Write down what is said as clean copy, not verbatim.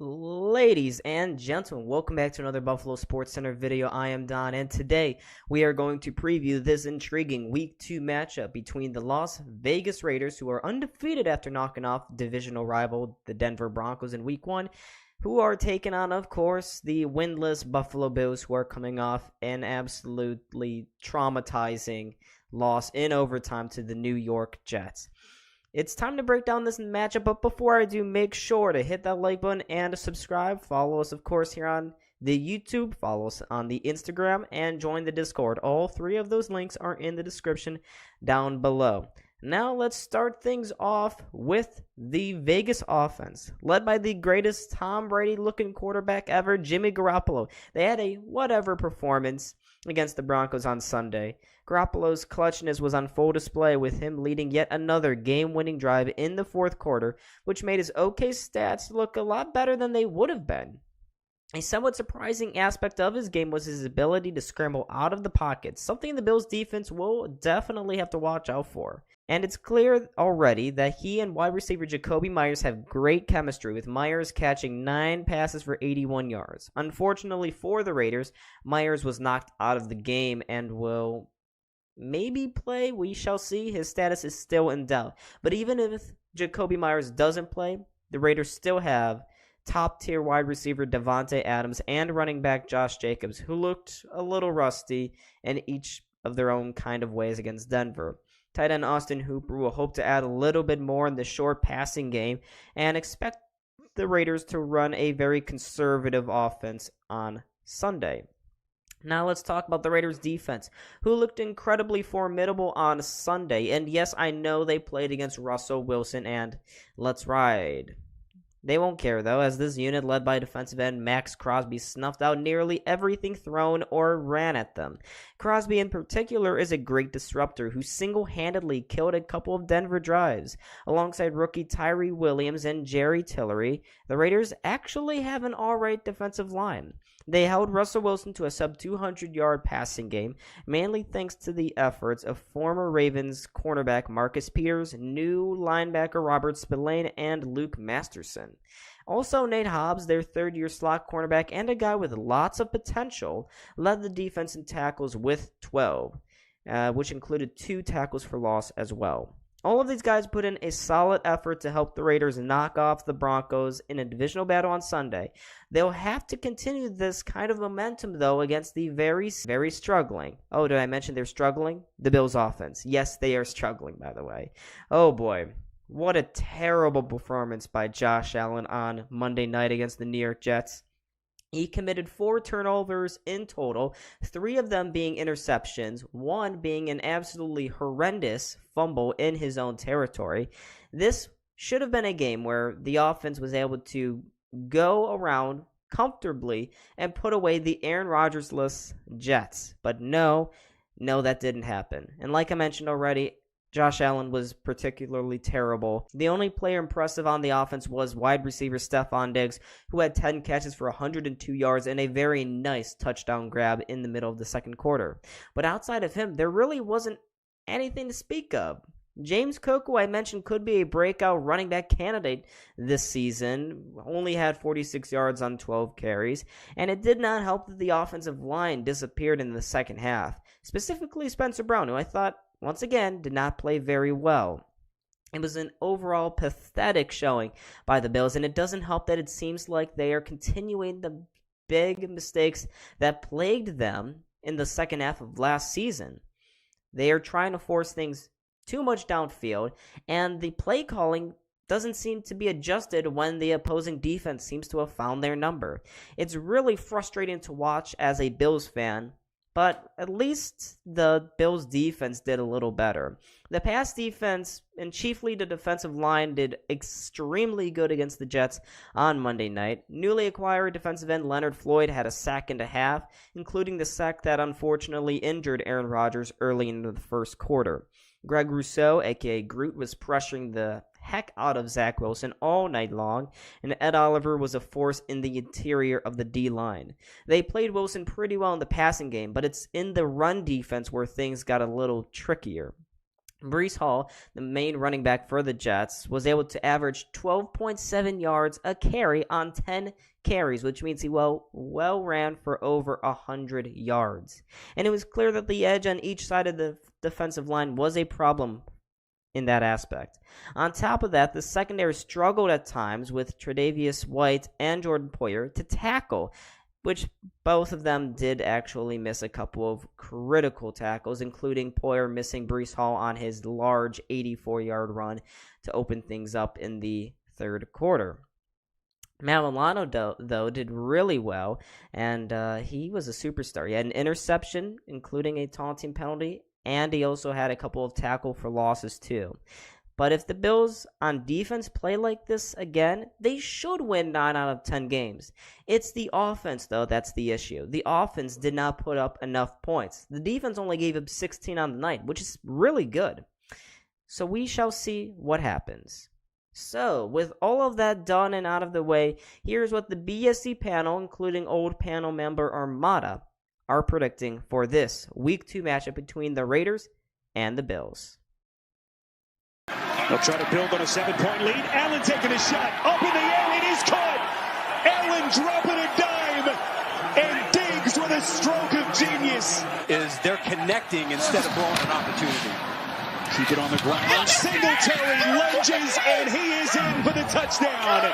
Ladies and gentlemen, welcome back to another Buffalo Sports Center video. I am Don, and today we are going to preview this intriguing Week 2 matchup between the Las Vegas Raiders, who are undefeated after knocking off divisional rival the Denver Broncos in Week 1, who are taking on, of course, the winless Buffalo Bills, who are coming off an absolutely traumatizing loss in overtime to the New York Jets. It's time to break down this matchup, but before I do, make sure to hit that like button and subscribe. Follow us, of course, here on the YouTube. Follow us on the Instagram and join the Discord. All three of those links are in the description down below. Now let's start things off with the Vegas offense, led by the greatest Tom Brady-looking quarterback ever, Jimmy Garoppolo. They had a whatever performance against the Broncos on Sunday. Garoppolo's clutchness was on full display, with him leading yet another game-winning drive in the fourth quarter, which made his OK stats look a lot better than they would have been. A somewhat surprising aspect of his game was his ability to scramble out of the pocket, something the Bills' defense will definitely have to watch out for. And it's clear already that he and wide receiver Jakobi Meyers have great chemistry, with Meyers catching 9 passes for 81 yards. Unfortunately for the Raiders, Meyers was knocked out of the game and will maybe play. We shall see. His status is still in doubt. But even if Jakobi Meyers doesn't play, the Raiders still have top-tier wide receiver Davante Adams and running back Josh Jacobs, who looked a little rusty in each of their own kind of ways against Denver. Tight end Austin Hooper will hope to add a little bit more in the short passing game and expect the Raiders to run a very conservative offense on Sunday. Now let's talk about the Raiders' defense, who looked incredibly formidable on Sunday. And yes, I know they played against Russell Wilson, and let's ride. They won't care, though, as this unit, led by defensive end Max Crosby, snuffed out nearly everything thrown or ran at them. Crosby, in particular, is a great disruptor who single-handedly killed a couple of Denver drives. Alongside rookie Tyree Williams and Jerry Tillery, the Raiders actually have an all-right defensive line. They held Russell Wilson to a sub-200-yard passing game, mainly thanks to the efforts of former Ravens cornerback Marcus Peters, new linebacker Robert Spillane, and Luke Masterson. Also, Nate Hobbs, their third-year slot cornerback and a guy with lots of potential, led the defense in tackles with 12, which included 2 tackles for loss as well. All of these guys put in a solid effort to help the Raiders knock off the Broncos in a divisional battle on Sunday. They'll have to continue this kind of momentum, though, against the very struggling. Oh, did I mention they're struggling? The Bills' offense. Yes, they are struggling, by the way. Oh, boy. What a terrible performance by Josh Allen on Monday night against the New York Jets. He committed 4 turnovers in total, 3 of them being interceptions, 1 being an absolutely horrendous fumble in his own territory. This should have been a game where the offense was able to go around comfortably and put away the Aaron Rodgers-less Jets. But no, that didn't happen. And like I mentioned already, Josh Allen was particularly terrible. The only player impressive on the offense was wide receiver Stephon Diggs, who had 10 catches for 102 yards and a very nice touchdown grab in the middle of the second quarter. But outside of him, there really wasn't anything to speak of. James Cook, who I mentioned could be a breakout running back candidate this season, only had 46 yards on 12 carries, and it did not help that the offensive line disappeared in the second half. Specifically Spencer Brown, who I thought once again did not play very well. It was an overall pathetic showing by the Bills, and it doesn't help that it seems like they are continuing the big mistakes that plagued them in the second half of last season. They are trying to force things too much downfield, and the play calling doesn't seem to be adjusted when the opposing defense seems to have found their number. It's really frustrating to watch as a Bills fan, but at least the Bills' defense did a little better. The pass defense, and chiefly the defensive line, did extremely good against the Jets on Monday night. Newly acquired defensive end Leonard Floyd had a sack and a half, including the sack that unfortunately injured Aaron Rodgers early into the first quarter. Greg Rousseau, a.k.a. Groot, was pressuring the heck out of Zach Wilson all night long, and Ed Oliver was a force in the interior of the D-line. They played Wilson pretty well in the passing game, but it's in the run defense where things got a little trickier. Breece Hall, the main running back for the Jets, was able to average 12.7 yards a carry on 10 carries, which means he well ran for over 100 yards. And it was clear that the edge on each side of the defensive line was a problem in that aspect. On top of that, the secondary struggled at times with Tre'Davious White and Jordan Poyer to tackle, which both of them did actually miss a couple of critical tackles, including Poyer missing Breece Hall on his large 84-yard run to open things up in the third quarter. Matt Milano, though, did really well, and he was a superstar. He had an interception, including a taunting penalty, and he also had a couple of tackle for losses, too. But if the Bills on defense play like this again, they should win 9 out of 10 games. It's the offense, though, that's the issue. The offense did not put up enough points. The defense only gave up 16 on the night, which is really good. So we shall see what happens. So, with all of that done and out of the way, here's what the BSC panel, including old panel member Armada, are predicting for this Week 2 matchup between the Raiders and the Bills. They'll try to build on a 7-point lead. Allen taking a shot. Up in the air. It is caught. Allen dropping a dime. And Diggs with a stroke of genius. They're connecting instead of blowing an opportunity. Keep it on the ground. Singletary lunges, and he is in for the touchdown.